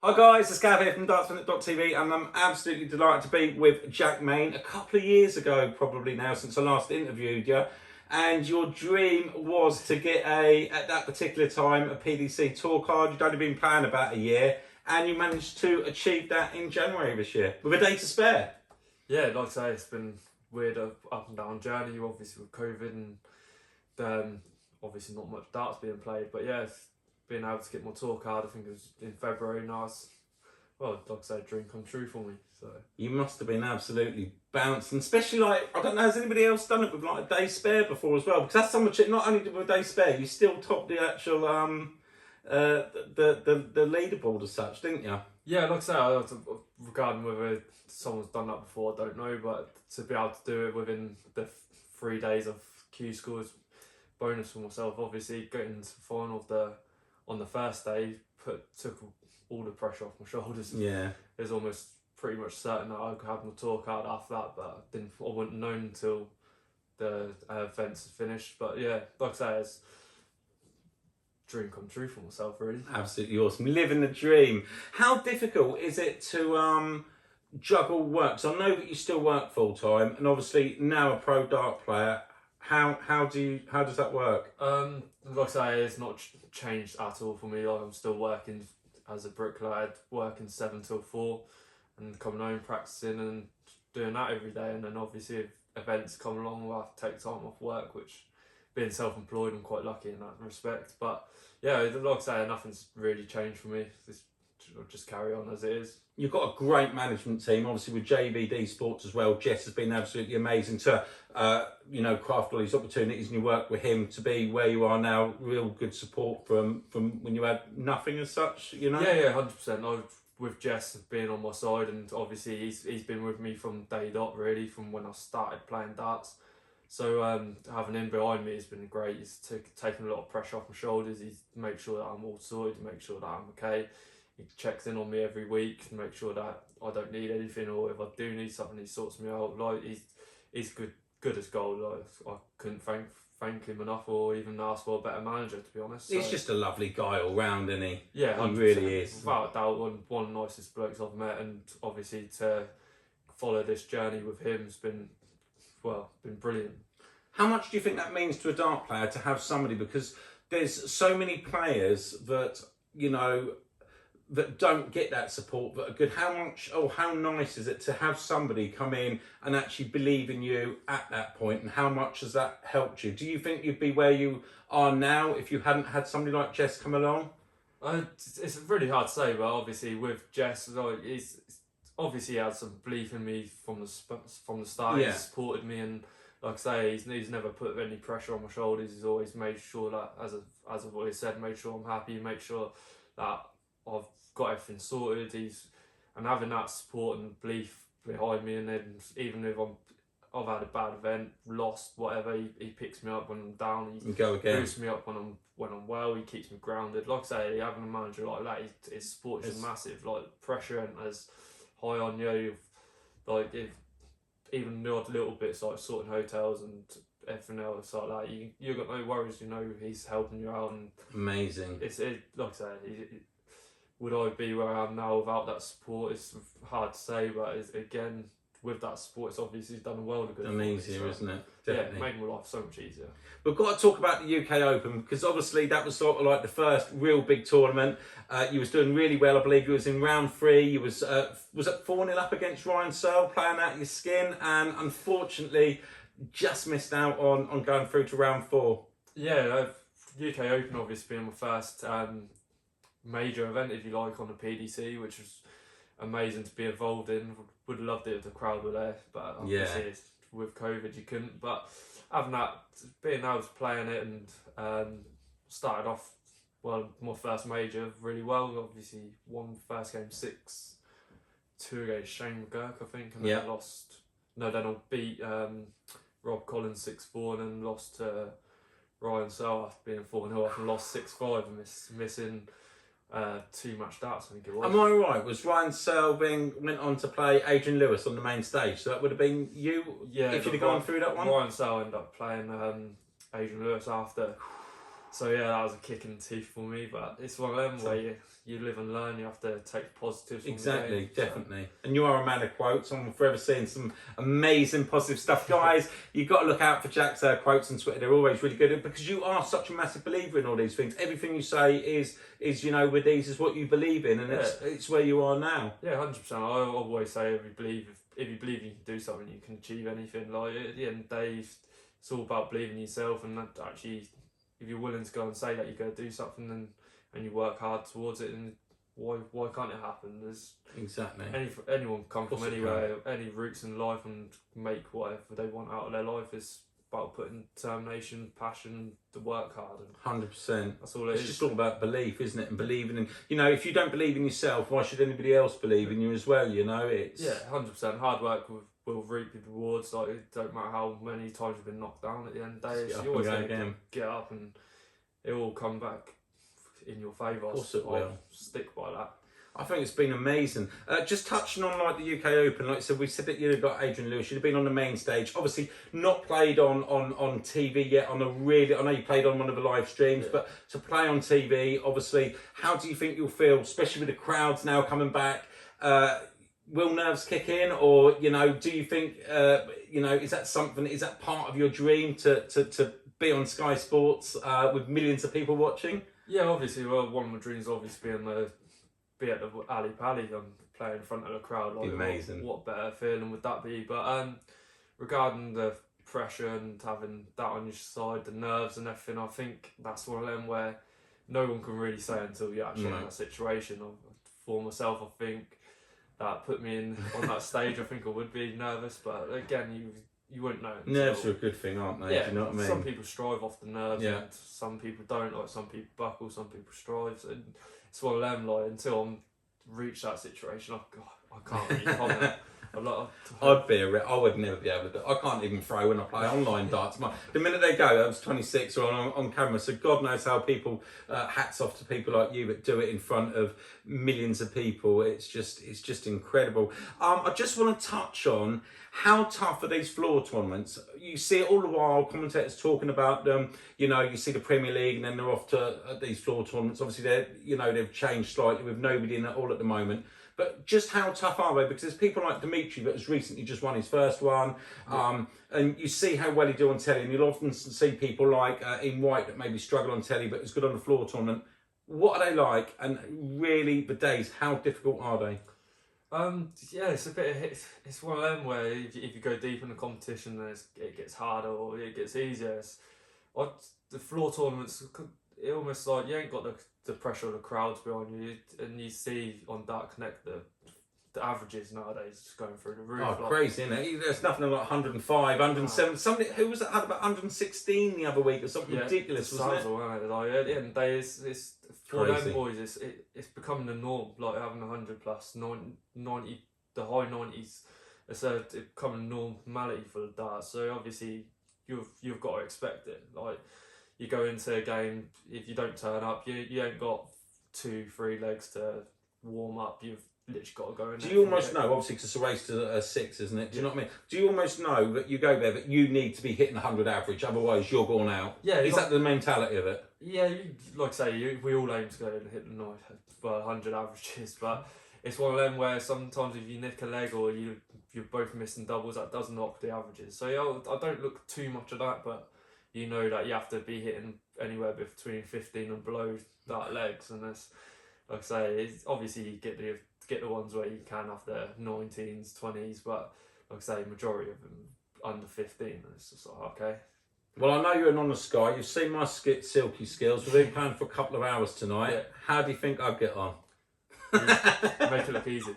Hi guys, it's Gav here from dartsminute.tv and I'm absolutely delighted to be with Jack Main. A couple of years ago, probably now, since I last interviewed you, and your dream was to get at that particular time, a PDC tour card. You'd only been playing about a year and you managed to achieve that in January this year with a day to spare. Yeah, like I say, it's been weird up and down journey, obviously with COVID and obviously not much darts being played. But yeah, it's being able to get my tour card, I think it was in February, nice. Well, like I say, dream come true for me. So You must have been absolutely bouncing, especially like, I don't know, has anybody else done it with like a day spare before as well? Because that's so much, not only with a day spare, you still topped the actual, the leaderboard as such, didn't you? yeah, like I say, regarding whether someone's done that before, I don't know, but to be able to do it within the 3 days of Q scores, bonus for myself. Obviously, getting to the final on the first day took all the pressure off my shoulders. Yeah. It was almost pretty much certain that I could have my tour card after that, but I wouldn't have known until the events finished. But yeah, like I say, it's dream come true for myself, really. Absolutely awesome. Living the dream. How difficult is it to juggle work? So I know that you still work full time, and obviously now a pro dart player. How does that work? Like I say, it's not changed at all for me. Like, I'm still working as a bricklayer, working 7 till 4, and coming home practicing and doing that every day. And then obviously if events come along, I'll have to take time off work, which being self-employed, I'm quite lucky in that respect. But yeah, like I say, nothing's really changed for me. I'll just carry on as it is. You've got a great management team, obviously with JVD Sports as well. Jess has been absolutely amazing to, craft all these opportunities, and you work with him to be where you are now. Real good support from when you had nothing as such, you know. Yeah, 100%. With Jess being on my side, and obviously he's been with me from day dot, really, from when I started playing darts. So having him behind me has been great. He's taken a lot of pressure off my shoulders. He's made sure that I'm all sorted, make sure that I'm okay. He checks in on me every week to make sure that I don't need anything, or if I do need something, he sorts me out. Like he's good as gold. Like, I couldn't thank him enough, or even ask for a better manager, to be honest. He's just a lovely guy all round, isn't he? Yeah, 100%. He really is. Without a doubt, one of the nicest blokes I've met, and obviously to follow this journey with him has been brilliant. How much do you think that means to a dart player to have somebody? Because there's so many players that, that don't get that support that are good. How nice is it to have somebody come in and actually believe in you at that point, and how much has that helped you? Do you think you'd be where you are now if you hadn't had somebody like Jess come along? It's really hard to say, but obviously with Jess, he's obviously had some belief in me from the start. Yeah. He's supported me, and like I say, he's never put any pressure on my shoulders. He's always made sure that, as I've always said, made sure I'm happy, make sure that I've got everything sorted. And having that support and belief behind me, and then even if I've had a bad event, lost, whatever, he picks me up when I'm down. He Go again. boosts me up when I'm well. He keeps me grounded. Like I say, having a manager like that, his support is massive. Like, pressure ain't as high on you. Like, if even the odd little bits like sorting hotels and everything else like that, you got no worries. He's helping you out, and Amazing. Like I say, would I be where I am now without that support? It's hard to say, but again, with that support, it's obviously done a world of good. Easier, isn't it? Definitely. Yeah, it made my life so much easier. We've got to talk about the UK Open, because obviously that was sort of like the first real big tournament. You was doing really well. I believe you was in round 3. You was it 4-0 up against Ryan Searle, playing out your skin, and unfortunately just missed out on going through to round 4. Yeah, UK Open obviously being my first major event, if you like, on the PDC, which was amazing to be involved in. Would have loved it if the crowd were there, but obviously with COVID you couldn't. But having that, being able to play in it, and started off my first major really well. Obviously won first game 6-2 against Shane McGurk, I think, and then I lost. No, then I beat Rob Collins 6-4, and then lost to Ryan Searle after being 4-0 up, and lost 6-5, missing 2 match darts, I think it was. Am I right? Was Ryan Searle went on to play Adrian Lewis on the main stage? So that would have been you, if you'd have gone through that one? Ryan Searle ended up playing Adrian Lewis after. So yeah, that was a kick in the teeth for me, but it's one of them where you live and learn. You have to take positives from the game, definitely. And you are a man of quotes. I'm forever seeing some amazing positive stuff. Guys, you've got to look out for Jack's quotes on Twitter. They're always really good because you are such a massive believer in all these things. Everything you say is with these is what you believe in, and it's where you are now. Yeah, 100%. I always say if you believe you can do something, you can achieve anything. Like at the end of the day, it's all about believing in yourself, and that actually, if you're willing to go and say that you're going to do something and you work hard towards it, and why can't it happen? There's anyone come from anywhere, any roots in life, and make whatever they want out of their life. Is about putting determination, passion, to work hard. 100%. That's all it is. It's just all about belief, isn't it? And believing in, if you don't believe in yourself, why should anybody else believe in you as well? It's 100%. Hard work will reap the rewards. Like, it don't matter how many times you've been knocked down. At the end of the day, you always have to get up, and it will come back in your favour. Of course it will. Stick by that. I think it's been amazing. Just touching on the UK Open, like I said, we said that you'd got Adrian Lewis. You'd have been on the main stage. Obviously, not played on TV yet. I know you played on one of the live streams, but to play on TV, obviously, how do you think you'll feel, especially with the crowds now coming back? Will nerves kick in, or do you think is that part of your dream to be on Sky Sports with millions of people watching? Yeah, obviously. Well, one of my dreams obviously be at the Ali Pali and play in front of the crowd. Like, amazing. What better feeling would that be? But regarding the pressure and having that on your side, the nerves and everything, I think that's one of them where no one can really say until you're actually in that situation. For myself, I think that put me on that stage. I think I would be nervous, but again, you wouldn't know. Nerves are a good thing, aren't they? Yeah, do you know what I mean? Some people strive off the nerves, and some people don't. Like, some people buckle, some people strive. And it's one of them. Like, until I'm reached that situation, I can't really comment. I would never be able to do it. I can't even throw when I play online darts. The minute they go, I was 26 or on camera, so God knows how people, hats off to people like you that do it in front of millions of people. It's just incredible. I just want to touch on how tough are these floor tournaments. You see it all the while, commentators talking about them. You see the Premier League and then they're off to these floor tournaments. Obviously, they've changed slightly with nobody in it all at the moment. But just how tough are they? Because there's people like Dimitri that has recently just won his first one. And you see how well he do on telly. And you'll often see people like Ian White that maybe struggle on telly but is good on the floor tournament. What are they like? And really, the days, how difficult are they? It's a bit. It's one of them where if you go deep in the competition, then it gets harder or it gets easier. The floor tournaments, it almost like you ain't got the pressure of the crowds behind you, and you see on Dart Connect the averages nowadays just going through the roof. Oh, crazy, isn't it? There's nothing like 105, 107. Somebody who was had about 116 the other week or something ridiculous, wasn't it? Like, at the end of the day, it's for them boys. It's becoming the norm. Like having 100 plus 90, the high 90s. It's becoming normality for the darts. So obviously you've got to expect it. Like, you go into a game, if you don't turn up, you ain't got 2-3 legs to warm up. You've literally got to go in. Do you almost know, obviously, because it's a race to 6, isn't it? Do you know what I mean? Do you almost know that you go there that you need to be hitting 100 average, otherwise you're going out? Yeah. Is that the mentality of it? Yeah, like I say, we all aim to go and hit the 100 averages, but it's one of them where sometimes if you nick a leg or you're both missing doubles, that does knock the averages. So I don't look too much at that, but you know that you have to be hitting anywhere between 15 and below that legs, and that's, like I say, it's obviously you get the ones where you can have the 19s, 20s, but like I say, majority of them under 15. It's just like, okay. Well, I know you're an honest guy. You've seen my silky skills. We've been playing for a couple of hours tonight. Yeah. How do you think I'll get on? Make it look easy.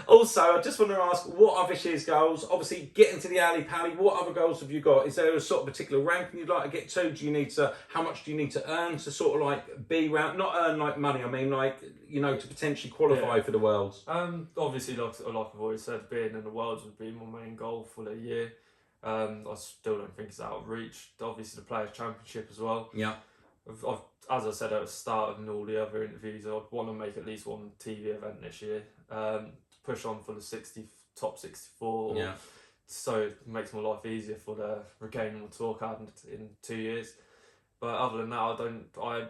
Also, I just want to ask, what are this year's goals? Obviously, getting to the Ali Pali, what other goals have you got? Is there a sort of particular ranking you'd like to get to? How much do you need to earn to sort of like be round? Not earn like money, I mean like, to potentially qualify for the Worlds. Obviously, like I've always said, being in the Worlds would be my main goal for the year. I still don't think it's out of reach. Obviously, the Players' Championship as well. Yeah. As I said at the start and all the other interviews, I want to make at least one TV event this year. Push on for the top 64. Yeah. So it makes my life easier for the regaining my tour card in 2 years. But other than that, I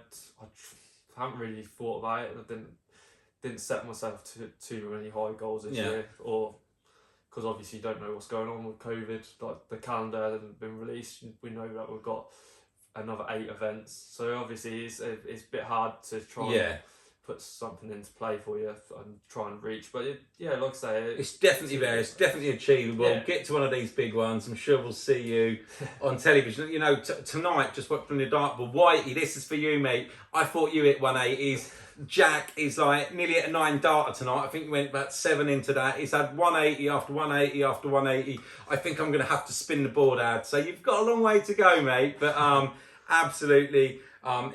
haven't really thought about it. I didn't set myself too many high goals this year, or because obviously you don't know what's going on with COVID. Like the calendar hasn't been released. We know that we've got another 8 events, so obviously it's a bit hard to try and put something into play for you and try and reach. But like I say, it's definitely there. It's definitely achievable. Yeah. Get to one of these big ones. I'm sure we'll see you on television. You know, tonight, just watching the dartboard. Whitey, this is for you, mate. I thought you hit 180s. Jack is like nearly at a 9 darter tonight. I think he went about 7 into that. He's had 180 after 180 after 180. I think I'm going to have to spin the board out. So you've got a long way to go, mate. But absolutely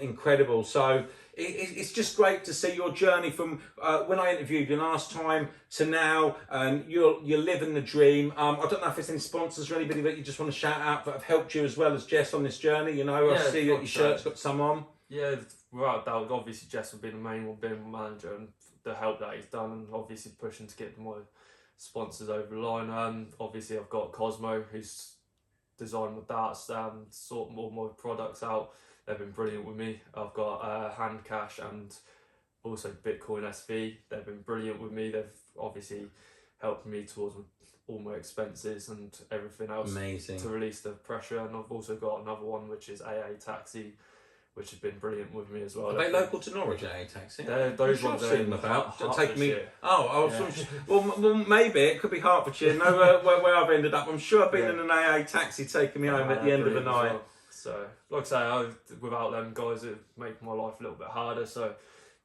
incredible. So it's just great to see your journey from when I interviewed you last time to now, and you're living the dream. I don't know if there's any sponsors or anybody that you just want to shout out that have helped you as well as Jess on this journey. You know, I see that your shirt's got some on. Yeah, without doubt, obviously Jess will be the main one, being my manager, and the help that he's done, and obviously pushing to get my sponsors over the line. Obviously I've got Cosmo, who's designed my darts, sorting all my products out. They've been brilliant with me. I've got Hand Cash and also Bitcoin SV. They've been brilliant with me. They've obviously helped me towards all my expenses and everything else. Amazing. To release the pressure. And I've also got another one, which is AA Taxi, which has been brilliant with me as well. Are they local to Norwich, AA Taxi? Those ones are in about. Take me. Yeah. Well, maybe it could be Hertfordshire. No, where I've ended up. I'm sure I've been in an AA taxi taking me home at the end of the night. Well. So, like I say, without them guys, it would make my life a little bit harder. So,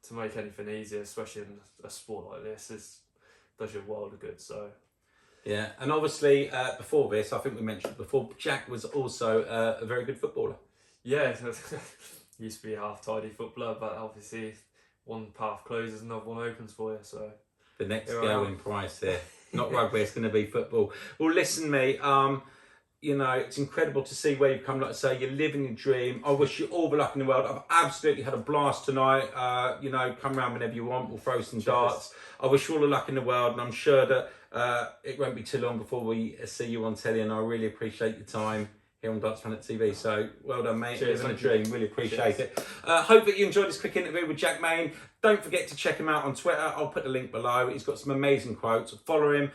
to make anything easier, especially in a sport like this, does you a world of good. So. Yeah, and obviously before this, I think we mentioned before, Jack was also a very good footballer. Yeah, used to be a half-tidy footballer, but obviously one path closes, another one opens for you. So the next girl in price here, not rugby, it's going to be football. Well, listen, mate. You know, it's incredible to see where you've come. Like I say, you're living your dream. I wish you all the luck in the world. I've absolutely had a blast tonight. You know, come round whenever you want. We'll throw some darts. I wish you all the luck in the world, and I'm sure that it won't be too long before we see you on telly. And I really appreciate your time here on Darts Planet TV. So well done, mate. Living a dream. Really appreciate it. Hope that you enjoyed this quick interview with Jack Main. Don't forget to check him out on Twitter. I'll put the link below. He's got some amazing quotes. Follow him.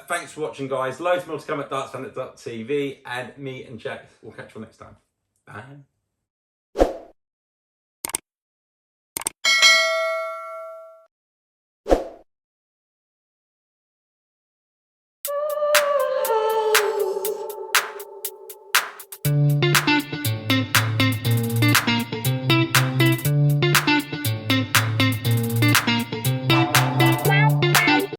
Thanks for watching, guys. Loads more to come at dartsplanet.tv, and me and Jack will catch you next time. Bye.